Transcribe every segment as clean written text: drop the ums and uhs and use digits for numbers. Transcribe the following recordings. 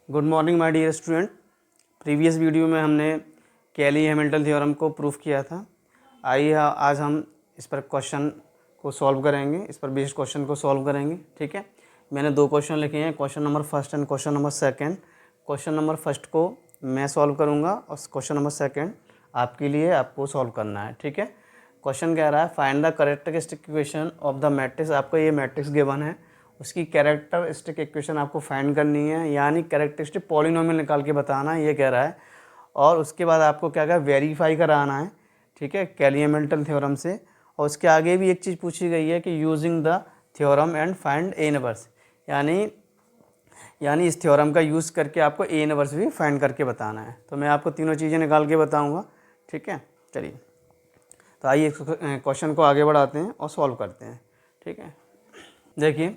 Good morning my dear student. Previous video में हमने Cayley Hamilton theorem को proof किया था। आइए आज हम इस पर क्वेश्चन को सॉल्व करेंगे, इस पर बेस्ड क्वेश्चन को सॉल्व करेंगे। ठीक है, मैंने दो क्वेश्चन लिखे हैं, question number first and question number second. Question number first को मैं सॉल्व करूँगा और क्वेश्चन नंबर सेकंड आपके लिए आपको सॉल्व करना है। ठीक है, क्वेश्चन कह रहा है find the characteristic equation of the matrix. आपको ये मैट्रिक्स गिवन है, उसकी कैरेक्टरिस्टिक इक्वेशन आपको फाइंड करनी है, यानी कैरेक्टरिस्टिक पॉलिनोमियल निकाल के बताना है, ये कह रहा है। और उसके बाद आपको क्या क्या वेरीफाई कराना है। ठीक है, कैली हैमिल्टन थ्योरम से। और उसके आगे भी एक चीज़ पूछी गई है कि using the theorem and find A inverse, यानी इस थ्योरम का यूज़ करके आपको ए इनवर्स भी फाइंड करके बताना है। तो मैं आपको तीनों चीज़ें निकाल के बताऊँगा। ठीक है, चलिए तो आइए क्वेश्चन को आगे बढ़ाते हैं और सॉल्व करते हैं। ठीक है, देखिए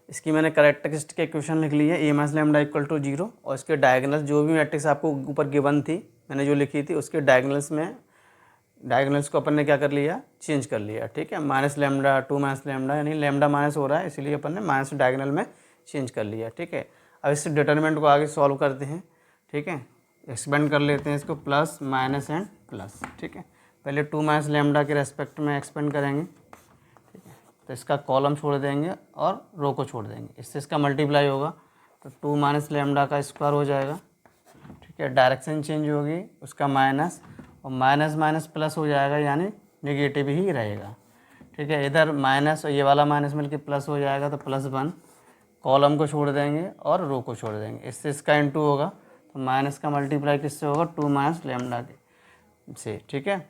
इसकी मैंने कैरेक्टरिस्टिक इक्वेशन लिख ली है, ए माइनस लैम्डा इक्वल टू 0। और इसके डायगोनल्स जो भी मैट्रिक्स आपको ऊपर गिवन थी, मैंने जो लिखी थी उसके डायगोनल्स को अपन ने क्या कर लिया, चेंज कर लिया। ठीक है, minus lambda two minus lambda, यानी लैम्डा माइनस हो रहा है, इसलिए अपन ने माइनस डायगोनल में चेंज कर लिया। ठीक है, अब इस डिटरमिनेंट को आगे सॉल्व करते हैं। ठीक है, एक्सपेंड कर लेते हैं इसको, प्लस माइनस एंड प्लस। ठीक है, पहले टू माइनस लैम्डा के रेस्पेक्ट में एक्सपेंड करेंगे। तो इसका कॉलम छोड़ देंगे और रो को छोड़ देंगे, इससे इसका मल्टीप्लाई होगा तो टू माइनस लैम्डा का स्क्वायर हो जाएगा। ठीक है, डायरेक्शन चेंज होगी, उसका माइनस और माइनस माइनस प्लस हो जाएगा, यानी नेगेटिव ही रहेगा। ठीक है, इधर माइनस और ये वाला माइनस मिलके प्लस हो जाएगा, तो +1। कॉलम को छोड़ देंगे और रो को छोड़ देंगे, इससे इसका इनटू होगा, तो माइनस का मल्टीप्लाई किससे होगा, टू माइनस लैम्डा के से। ठीक है,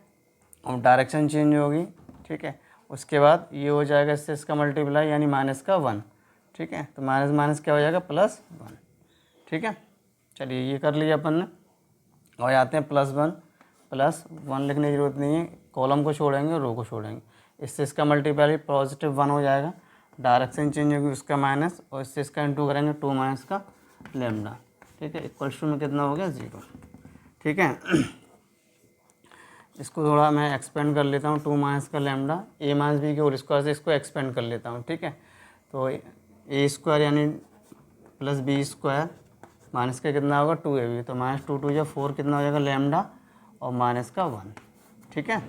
और डायरेक्शन चेंज होगी। ठीक है, उसके बाद ये हो जाएगा इससे इसका मल्टीप्लाई, यानी माइनस का 1। ठीक है, तो माइनस माइनस क्या हो जाएगा, +1। ठीक है, चलिए ये कर लिया अपन ने। और आते हैं +1 लिखने की जरूरत नहीं है, कॉलम को छोड़ेंगे और रो को छोड़ेंगे, इससे इसका मल्टीप्लाई +1 हो जाएगा, डायरेक्शन चेंज होगी उसका माइनस, और इससे इसका इंटू करेंगे टू माइनस का लैम्डा। ठीक है, इक्वल्स टू में कितना हो गया, 0। ठीक है, इसको थोड़ा मैं एक्सपेंड कर लेता हूँ, टू माइनस का लैम्डा ए माइनस बी के होल स्क्वायर से इसको एक्सपेंड कर लेता हूँ। ठीक है, तो ए स्क्वायर यानी प्लस बी स्क्वायर माइनस का कितना होगा, 2ab, तो माइनस 2 या 4 कितना हो जाएगा, लैम्डा और माइनस का 1। ठीक है,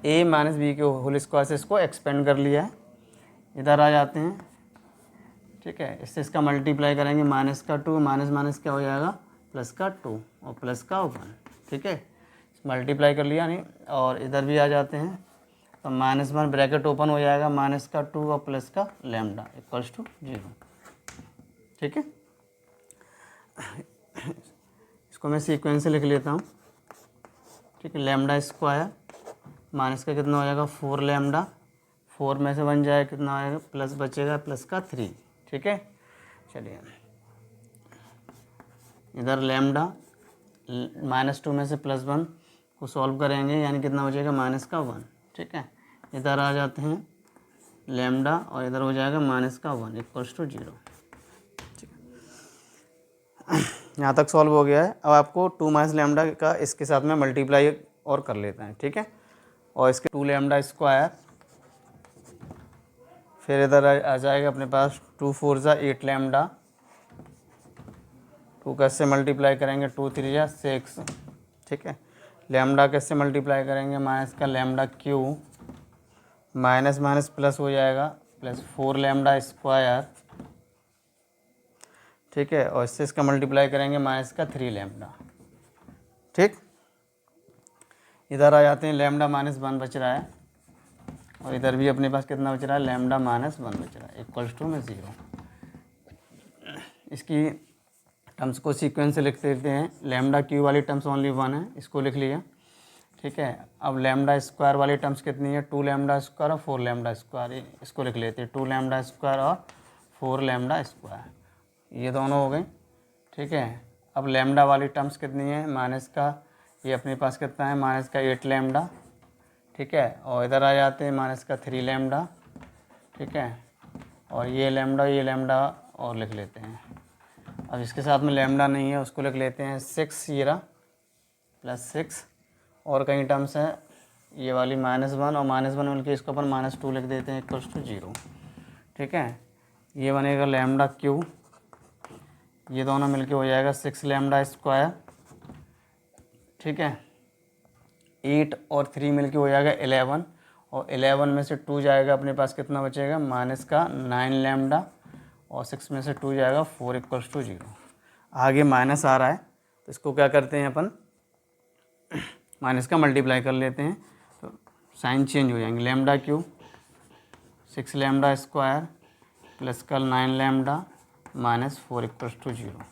ए माइनस बी के होल स्क्वायर से इसको एक्सपेंड कर लिया है, इधर आ जाते हैं। ठीक है, इससे इसका मल्टीप्लाई करेंगे, माइनस का 2 माइनस माइनस क्या हो जाएगा, प्लस का 2 और प्लस का 1। ठीक है, मल्टीप्लाई कर लिया नहीं, और इधर भी आ जाते हैं, तो -1 ब्रैकेट ओपन हो जाएगा, माइनस का 2 और प्लस का लैम्डा इक्वल्स टू 0। ठीक है, इसको मैं सीक्वेंस से लिख लेता हूँ। ठीक है, लैम्डा स्क्वायर माइनस का कितना हो जाएगा, 4 लैम्डा, 4 में से 1 जाएगा, कितना आएगा, प्लस बचेगा प्लस का 3। ठीक है, चलिए इधर लैम्डा -2 में से +1 को सॉल्व करेंगे, यानी कितना हो जाएगा, माइनस का 1। ठीक है, इधर आ जाते हैं लैम्डा और इधर हो जाएगा माइनस का 1 इक्वल्स टू 0। ठीक है, यहाँ तक सॉल्व हो गया है। अब आपको टू माइनस लैम्डा का इसके साथ में मल्टीप्लाई और कर लेते हैं। ठीक है, और इसके 2 लैम्डा स्क्वायर, फिर इधर आ जाएगा अपने पास 2 4 8 लैम्डा, 2 कैसे मल्टीप्लाई करेंगे, 2 3 6। ठीक है, लैम्डा कैसे मल्टीप्लाई करेंगे, माइनस का lambda Q, minus minus plus हो जाएगा, प्लस 4 लैम्डा स्क्वायर। ठीक है, और इससे इसका मल्टीप्लाई करेंगे, माइनस का 3 लैम्डा। ठीक, इधर आ जाते हैं, लैम्डा -1 बच रहा है, और इधर भी अपने पास कितना बच रहा है, लैम्डा -1 बच रहा है इक्वल्स टू में 0। इसकी टर्म्स को सीक्वेंस से लिख देते हैं, लैम्डा क्यू वाली टर्म्स ओनली 1 है, इसको लिख लिया। ठीक है, अब लैम्डा स्क्वायर वाली टर्म्स कितनी है, 2 लैम्डा स्क्वायर और 4 लैम्डा स्क्वायर, इसको लिख लेते हैं, 2 लैम्डा स्क्वायर और 4 लैम्डा स्क्वायर, ये दोनों हो गए। ठीक है, अब लैम्डा वाली टर्म्स कितनी है, माइनस का, ये अपने पास कितना है, माइनस का 8 लैम्डा। ठीक है, और इधर आ जाते हैं माइनस का 3 लैम्डा। ठीक है, और ये लैम्डा और लिख लेते हैं। अब इसके साथ में लैम्डा नहीं है, उसको लिख लेते हैं 6, ये रहा +6, और कई टर्म्स हैं, ये वाली -1 और -1 मिलकर इसको अपन -2 लिख देते हैं इक्वल्स टू 0। ठीक है, ये बनेगा लैम्डा क्यू, ये दोनों मिलके हो जाएगा 6 लैम्डा स्क्वायर, ठीक है। 8 और 3 मिलके हो जाएगा 11, और 11 में से 2 जाएगा अपने पास, कितना बचेगा माइनस का 9 लैम्डा, और 6 में से 2 जाएगा 4 इक्वल्स टू 0। आगे माइनस आ रहा है तो इसको क्या करते हैं अपन, माइनस का मल्टीप्लाई कर लेते हैं तो साइन चेंज हो जाएंगे। Lambda cube 6 lambda square plus का 9 लैम्डा माइनस 4 इक्वल्स टू 0।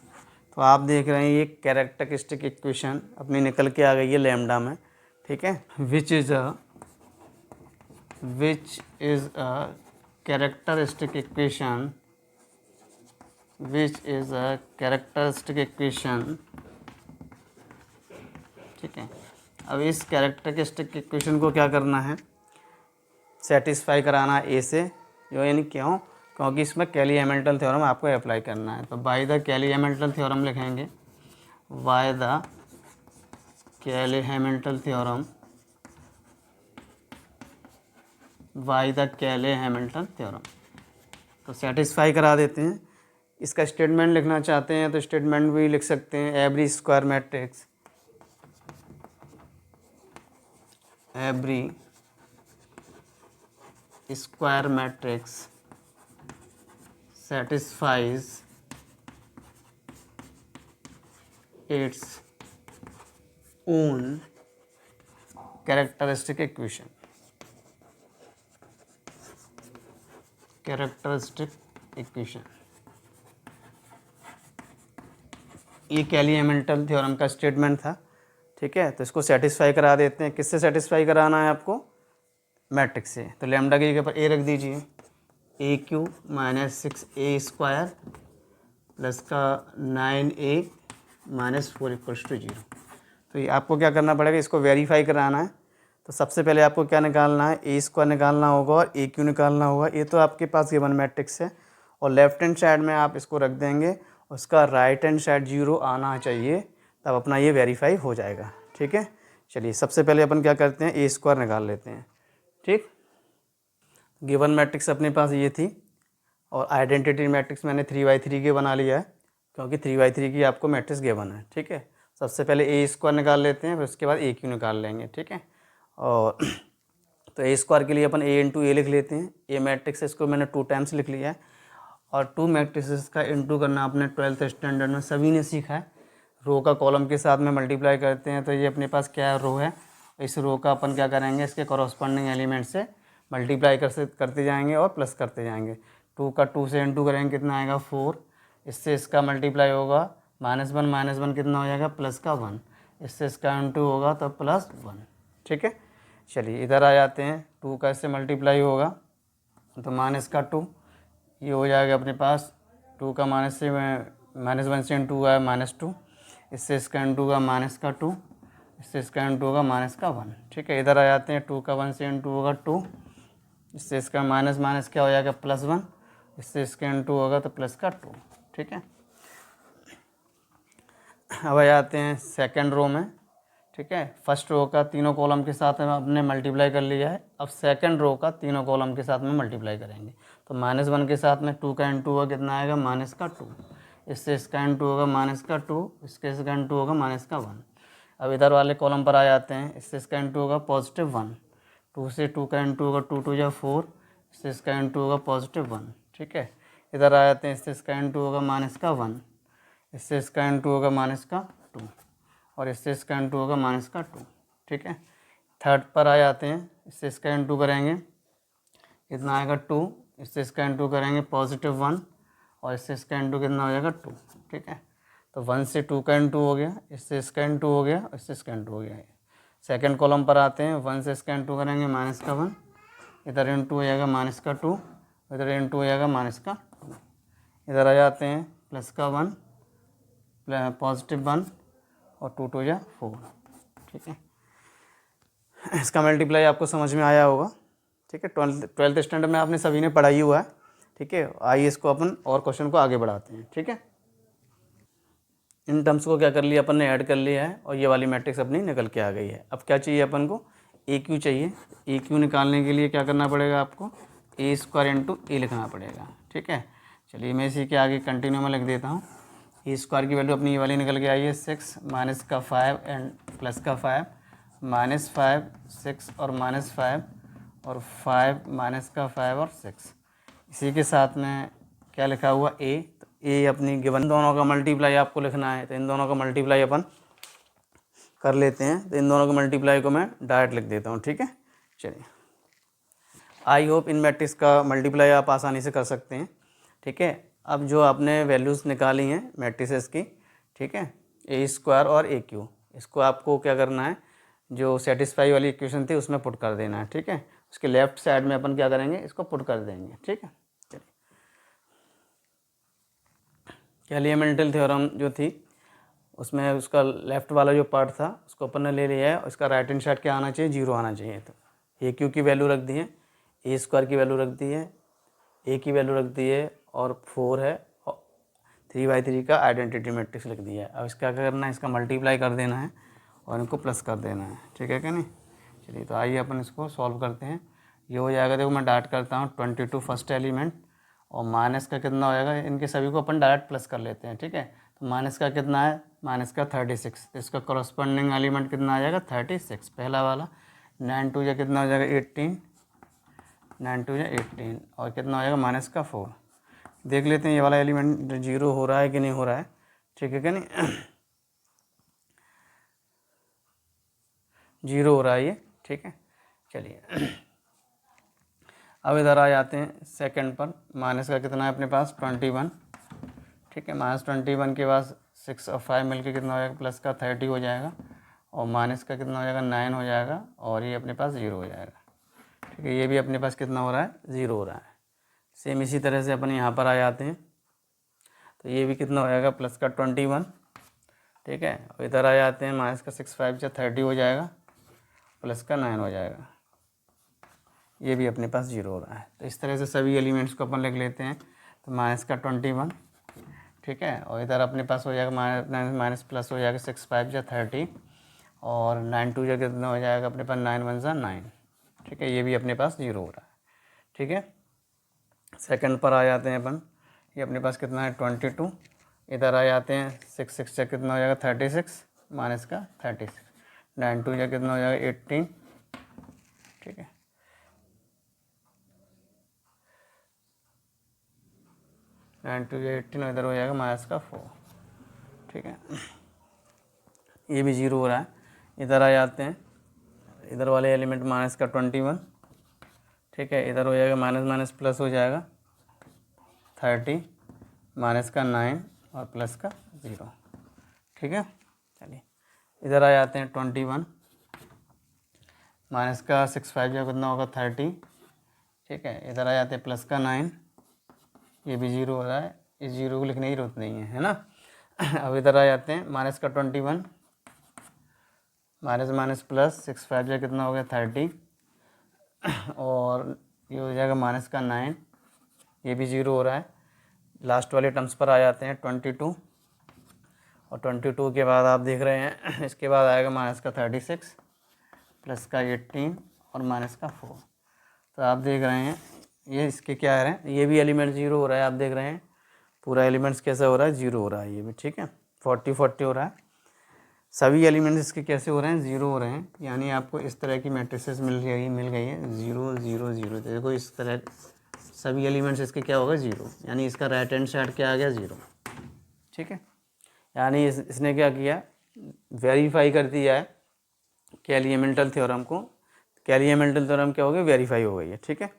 तो आप देख रहे हैं ये कैरेक्टरिस्टिक इक्वेशन अपनी निकल के आ गई है लैम्डा में, ठीक है। Which is a characteristic equation, which is a characteristic equation, ठीक है। अब इस कैरेक्टरिस्टिक इक्वेशन को क्या करना है, सेटिस्फाई कराना ए से, जो यानी क्यों, क्योंकि इसमें कैली-हैमिल्टन थ्योरम आपको अप्लाई करना है। तो बाय द कैली-हैमिल्टन थ्योरम लिखेंगे, by the Cayley Hamilton theorem, by the Cayley Hamilton theorem. तो सेटिस्फाई करा देते हैं। इसका स्टेटमेंट लिखना चाहते हैं तो स्टेटमेंट भी लिख सकते हैं, every square matrix, every square matrix satisfies its own characteristic equation, characteristic equation। ये कैली-हैमिल्टन थ्योरम का स्टेटमेंट था, ठीक है। तो इसको सेटिस्फाई करा देते हैं। किससे सेटिस्फाई कराना है आपको, मैट्रिक्स से। तो लैम्डा की जगह पर ए रख दीजिए, a cube minus 6a square plus का 9a माइनस 4 इक्वल्स टू 0। तो ये आपको क्या करना पड़ेगा, इसको वेरीफाई कराना है। तो सबसे पहले आपको क्या निकालना है, ए स्क्वायर निकालना होगा और ए क्यू निकालना होगा। ये तो आपके पास गिवन मैट्रिक्स है, और लेफ्ट हैंड साइड में आप इसको रख देंगे, उसका राइट हैंड साइड 0 आना चाहिए, तब अपना ये वेरीफाई हो जाएगा, ठीक है। चलिए सबसे पहले अपन क्या करते हैं, ए स्क्वायर निकाल लेते हैं, ठीक। गिवन मैट्रिक्स अपने पास ये थी, और आइडेंटिटी मैट्रिक्स मैंने 3/3 के बना लिया है, क्योंकि 3/3 की आपको मैट्रिक्स गिवन है, ठीक है। सबसे पहले ए स्क्वायर निकाल लेते हैं, फिर उसके बाद ए क्यू निकाल लेंगे, ठीक है। और तो ए स्क्वायर के लिए अपन ए इंटू ए लिख लेते हैं। ए मैट्रिक्स इसको मैंने 2 टाइम्स लिख लिया है, और 2 मैट्रिक्स का इंटू करना अपने 12th स्टैंडर्ड में सभी ने सीखा है। रो का कॉलम के साथ में मल्टीप्लाई करते हैं, तो ये अपने पास क्या रो है, इस रो का अपन क्या करेंगे, इसके कॉरस्पॉन्डिंग एलिमेंट से मल्टीप्लाई करते जाएंगे और प्लस करते जाएंगे। 2 का 2 से इंटू करेंगे, कितना आएगा 4, इससे इसका मल्टीप्लाई होगा -1 कितना हो जाएगा प्लस का 1, इससे इसका इंटू होगा तो +1, ठीक है। चलिए इधर आ जाते हैं, 2 का इससे मल्टीप्लाई होगा तो -2, ये हो जाएगा अपने पास 2 का -1 से इंटू हुआ है -2, इससे इसका इंटू होगा -2, इससे इसका इंटू होगा -1, ठीक है। इधर आ जाते हैं, 2 का 1 से इंटू होगा 2, इससे इसका माइनस क्या हो जाएगा +1, इससे इसका इंटू होगा तो +2, ठीक है। अब आ जाते हैं सेकंड रो में, ठीक है। फर्स्ट रो का तीनों कॉलम के साथ में आपने मल्टीप्लाई कर लिया है, अब सेकंड रो का तीनों कॉलम के साथ में मल्टीप्लाई करेंगे। तो -1 के साथ में 2 का इंटू होगा, कितना आएगा -2, इससे इसका इंटू होगा -2, इसके इसका इंटू होगा -1। अब इधर वाले कॉलम पर आ जाते हैं, इससे इसका इंटू होगा +1, 2 से 2 का इंटू होगा 2 2 4, इससे इसका इंटू होगा +1, ठीक है। इधर आ जाते हैं, इससे इसका इंटू होगा -1, इससे इसका इंटू होगा -2, और इससे इसका इंटू होगा -2, ठीक है। थर्ड पर आ जाते हैं, इससे इसका इंटू करेंगे, कितना आएगा 2, इससे इसका इंटू करेंगे +1, और इससे इसका इंटू कितना हो जाएगा 2, ठीक है। तो 1 से 2 का इंटू हो गया, इससे इसका इंटू हो गया, इससे इसका इंटू हो गया। सेकंड कॉलम पर आते हैं, 1 से इसका इंटू करेंगे -1, इधर इंटू हो जाएगा -2, इधर इंटू हो जाएगा -2। इधर आ जाते हैं, +1 +1 और 2 2 4, ठीक है। इसका मल्टीप्लाई आपको समझ में आया होगा, ठीक है। 12th स्टैंडर्ड में आपने सभी ने पढ़ाई हुआ है, ठीक है। आइए इसको अपन और क्वेश्चन को आगे बढ़ाते हैं, ठीक है। इन टर्म्स को क्या कर लिया अपन ने, ऐड कर लिया है, और ये वाली मैट्रिक्स अपनी निकल के आ गई है। अब क्या चाहिए अपन को, ए क्यू चाहिए। ए क्यू निकालने के लिए क्या करना पड़ेगा आपको, A² × A लिखना पड़ेगा, ठीक है। चलिए मैं इसी के आगे कंटिन्यू में लिख देता हूँ, ए स्क्वायर की वैल्यू अपनी ये वाली निकल के आई है 6 माइनस का 5 एंड प्लस का 5 माइनस 5 6 और माइनस 5 और 5 माइनस का 5 और 6। इसी के साथ में क्या लिखा हुआ ए, तो ए अपनी गिवन दोनों का मल्टीप्लाई आपको लिखना है, तो इन दोनों का मल्टीप्लाई अपन कर लेते हैं। तो इन दोनों के मल्टीप्लाई को मैं डायरेक्ट लिख देता हूँ, ठीक है। चलिए, आई होप इन मैट्रिक्स का मल्टीप्लाई आप आसानी से कर सकते हैं, ठीक है। अब जो आपने वैल्यूज़ निकाली हैं मैट्रिसेस की, ठीक है, ए स्क्वायर और ए क्यू, इसको आपको क्या करना है, जो सेटिस्फाई वाली इक्वेशन थी उसमें पुट कर देना है, ठीक है। उसके लेफ्ट साइड में अपन क्या करेंगे, इसको पुट कर देंगे, ठीक है। चलिए, कैलियामेंटल थ्योरम जो थी उसमें उसका लेफ्ट वाला जो पार्ट था उसको अपन ने ले लिया है, उसका राइट हैंड साइड क्या आना चाहिए, 0 आना चाहिए। तो ए क्यू की वैल्यू रख दी है, ए स्क्वायर की वैल्यू रख दी है, ए की वैल्यू रख दी है और 4 है, और 3/3 का आइडेंटिटी मैट्रिक्स लिख दिया है। अब इसका क्या करना है, इसका मल्टीप्लाई कर देना है और इनको प्लस कर देना है, ठीक है क्या नहीं। चलिए, तो आइए अपन इसको सॉल्व करते हैं। ये हो जाएगा, देखो मैं डायरेक्ट करता हूँ 22 फर्स्ट एलिमेंट, और माइनस का कितना हो जाएगा, इनके सभी को अपन डायरेक्ट प्लस कर लेते हैं, ठीक है। तो माइनस का कितना है, माइनस का 36, तो इसका कॉरस्पॉन्डिंग एलिमेंट कितना आ जाएगा 36 पहला वाला। 9 2 या कितना हो जाएगा 18, 9 2 या 18, और कितना हो जाएगा माइनस का 4। देख लेते हैं ये वाला एलिमेंट 0 हो रहा है कि नहीं हो रहा है, ठीक है क्या नहीं। 0 हो रहा है ये, ठीक है। चलिए, अब इधर आ जाते हैं सेकंड पर। माइनस का कितना है अपने पास 21, ठीक है। माइनस 21 के बाद 6 और 5 मिलके कितना हो जाएगा, प्लस का 30 हो जाएगा, और माइनस का कितना हो जाएगा 9 हो जाएगा, और ये अपने पास 0 हो जाएगा, ठीक है। ये भी अपने पास कितना हो रहा है, 0 हो रहा है। सेम इसी तरह से अपन यहाँ पर आ जाते हैं, तो ये भी कितना हो जाएगा, प्लस का 21, ठीक है। और इधर आ जाते हैं, माइनस का 6 5 से 30 हो जाएगा, प्लस का 9 हो जाएगा, ये भी अपने पास 0 हो रहा है। तो इस तरह से सभी एलिमेंट्स को अपन लिख लेते हैं। तो माइनस का 21, ठीक है, और इधर अपने पास हो जाएगा माइनस प्लस हो जाएगा 6 5 या 30, और 9 2 या कितना हो जाएगा अपने पास 9 1 9, ठीक है। ये भी अपने पास 0 हो रहा है, ठीक है। सेकंड पर आ जाते हैं अपन, ये अपने पास कितना है 22, इधर आ जाते हैं 6 6 से कितना हो जाएगा 36, माइनस का 36, 9 2 या कितना हो जाएगा 18, ठीक है। 9 2 या 18, इधर हो जाएगा माइनस का 4, ठीक है। ये भी 0 हो रहा है। इधर आ जाते हैं, इधर वाले एलिमेंट माइनस का 21, ठीक है। इधर हो जाएगा माइनस माइनस प्लस हो जाएगा 30, माइनस का 9 और प्लस का 0, ठीक है। चलिए, इधर आ जाते हैं 21, माइनस का 6 5 या कितना होगा 30, ठीक है। इधर आ जाते हैं प्लस का 9, ये भी 0 हो रहा है, इस 0 को लिखने की जरूरत नहीं है ना। अब इधर आ जाते हैं माइनस का 21, माइनस माइनस प्लस 6 5 या कितना हो गया 30, और ये हो जाएगा माइनस का 9, ये भी 0 हो रहा है। लास्ट वाले टर्म्स पर आ जाते हैं 22, और 22 के बाद आप देख रहे हैं इसके बाद आएगा माइनस का 36, प्लस का 18 और माइनस का 4। तो आप देख रहे हैं ये इसके क्या है, ये भी एलिमेंट 0 हो रहा है। आप देख रहे हैं पूरा एलिमेंट्स कैसा हो रहा है, 0 हो रहा है ये भी, ठीक है। 40 40 हो रहा है, सभी एलिमेंट्स इसके कैसे हो रहे हैं, 0 हो रहे हैं। यानी आपको इस तरह की मैट्रिसेस मिल गई है 0 0 0। देखो इस तरह सभी एलिमेंट्स इसके क्या होगा 0, यानी इसका राइट हैंड साइड क्या आ गया 0, ठीक है। यानी इसने क्या किया, वेरीफाई कर दिया है कैलियामेंटल थ्योरम को। कैलियामेंटल थ्योरम क्या हो गया, वेरीफाई हो गई है, ठीक है।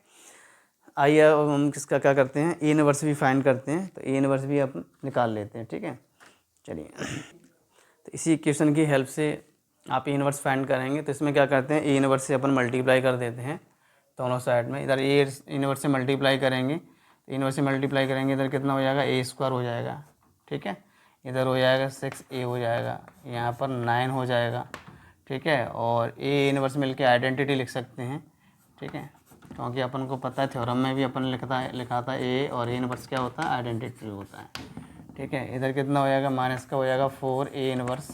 आइए अब हम किसका क्या करते हैं, ए इनवर्स भी फाइंड करते हैं। तो ए इनवर्स भी आप निकाल लेते हैं, ठीक है। चलिए, तो इसी इक्वेशन की हेल्प से आप ए इनवर्स फाइंड करेंगे। तो इसमें क्या करते हैं, ए इनवर्स से अपन मल्टीप्लाई कर देते हैं दोनों साइड में। इधर ए इनवर्स से मल्टीप्लाई करेंगे, इनवर्स से मल्टीप्लाई करेंगे, इधर कितना हो जाएगा ए स्क्वायर हो जाएगा, ठीक है। इधर हो जाएगा 6a हो जाएगा, यहाँ पर 9 हो जाएगा, ठीक है। और ए इनवर्स मिलके आइडेंटिटी लिख सकते हैं, ठीक है, क्योंकि अपन को पता है थ्योरम में भी अपन लिखा था ए और ए इनवर्स क्या होता है, आइडेंटिटी होता है, ठीक है। इधर कितना हो जाएगा, माइनस का हो जाएगा 4a इनवर्स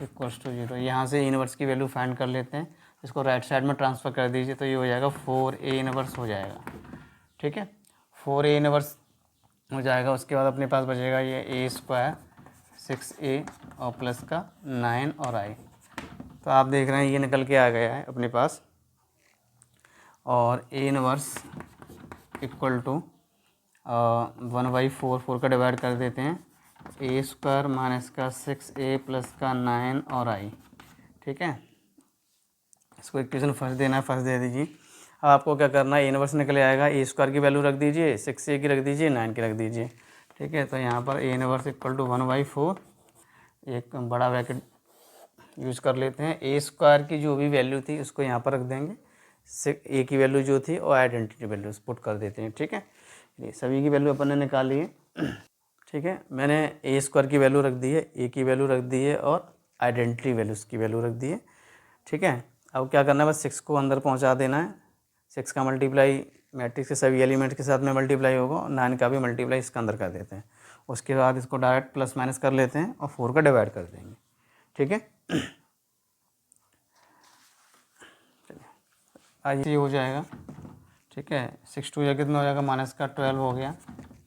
इक्वल्स टू 0। यहाँ से इनवर्स की वैल्यू फाइंड कर लेते हैं, इसको राइट साइड में ट्रांसफ़र कर दीजिए, तो ये हो जाएगा 4a इनवर्स हो जाएगा, ठीक है। 4a इनवर्स हो जाएगा। उसके बाद अपने पास बचेगा ये ए स्क्वायर, 6a और प्लस का 9 और i। तो आप देख रहे हैं ये निकल के आ गया है अपने पास। और a इनवर्स इक्वल टू 1/4, 4 का डिवाइड कर देते हैं, a स्क्वायर माइनस का 6a प्लस का 9 और i। ठीक है, इसको इक्वेशन फर्स्ट देना है, फर्स्ट दे दीजिए। अब आपको क्या करना है, इनवर्स निकल आएगा, ए स्क्वायर की वैल्यू रख दीजिए, 6a की रख दीजिए, 9 की रख दीजिए। ठीक है, तो यहाँ पर ए इनवर्स इक्वल टू 1/4, एक बड़ा ब्रैकेट यूज़ कर लेते हैं। ए स्क्वायर की जो भी वैल्यू थी उसको यहाँ पर रख देंगे, ए की वैल्यू जो थी और आइडेंटिटी वैल्यू पुट कर देते हैं। ठीक है, ये सभी की वैल्यू अपन ने निकाली है। ठीक है, मैंने ए स्क्वायर की वैल्यू रख दी है, ए की वैल्यू रख दी है और आइडेंटिटी वैल्यूज़ की वैल्यू रख दी है। ठीक है, अब क्या करना है, बस 6 को अंदर पहुंचा देना है। 6 का मल्टीप्लाई मैट्रिक्स के सभी एलिमेंट के साथ में मल्टीप्लाई होगा और 9 का भी मल्टीप्लाई इसके अंदर कर देते हैं। उसके बाद इसको डायरेक्ट प्लस माइनस कर लेते हैं और 4 का डिवाइड कर देंगे। ठीक है, आज ये हो जाएगा। ठीक है, 6 2 कितना हो जाएगा, माइनस का 12 हो गया।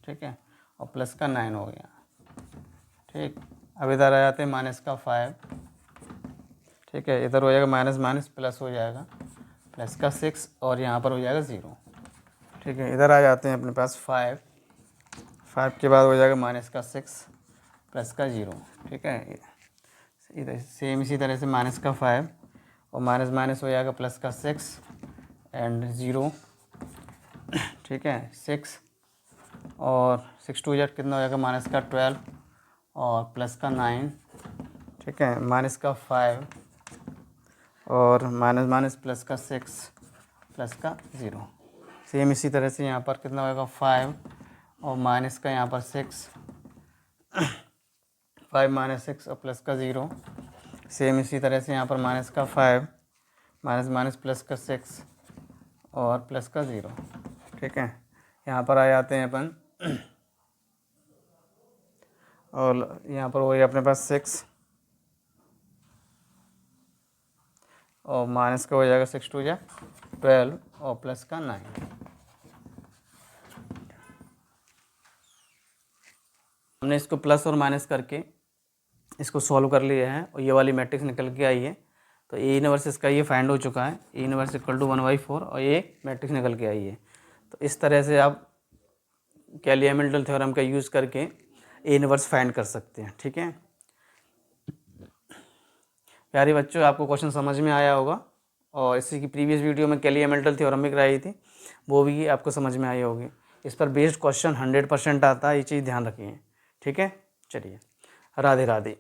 ठीक है, और प्लस का 9 हो गया। ठीक, अब इधर आ जाते हैं माइनस का 5। ठीक है, इधर हो जाएगा माइनस माइनस प्लस हो जाएगा, प्लस का 6 और यहाँ पर हो जाएगा 0। ठीक है, इधर आ जाते हैं अपने पास 5 के बाद हो जाएगा माइनस का 6 प्लस का 0। ठीक है, इधर सेम इसी तरह से माइनस का 5 और माइनस माइनस हो जाएगा प्लस का 6 एंड 0। ठीक है, 6 और 6 2 कितना हो जाएगा, माइनस का 12 और प्लस का 9। ठीक है, माइनस का 5 और माइनस माइनस प्लस का 6 प्लस का 0। सेम इसी तरह से यहाँ पर कितना होगा, 5 और माइनस का यहाँ पर 6, 5 माइनस 6 और प्लस का 0। सेम इसी तरह से यहाँ पर माइनस का 5 माइनस माइनस प्लस का 6 और प्लस का 0। ठीक है, यहाँ पर आ जाते हैं अपन और यहाँ पर हो गया अपने पास 6 और माइनस का हो जाएगा 6 2 12 और प्लस का 9। हमने इसको प्लस और माइनस करके इसको सॉल्व कर लिया है और ये वाली मैट्रिक्स निकल के आई है। तो ए इनवर्स इसका ये फाइंड हो चुका है, ए इनवर्स इक्वल टू 1/4 और ये मैट्रिक्स निकल के आई है। तो इस तरह से आप कैली-हैमिल्टन थ्योरम का यूज़ करके ए इनवर्स फाइंड कर सकते हैं। ठीक है प्यारे बच्चों, आपको क्वेश्चन समझ में आया होगा और इसी की प्रीवियस वीडियो में कैली-हैमिल्टन थ्योरम भी कराई थी, वो भी आपको समझ में आई होगी। इस पर बेस्ड क्वेश्चन 100% आता है, ये चीज़ ध्यान रखिए। ठीक है, चलिए, राधे राधे।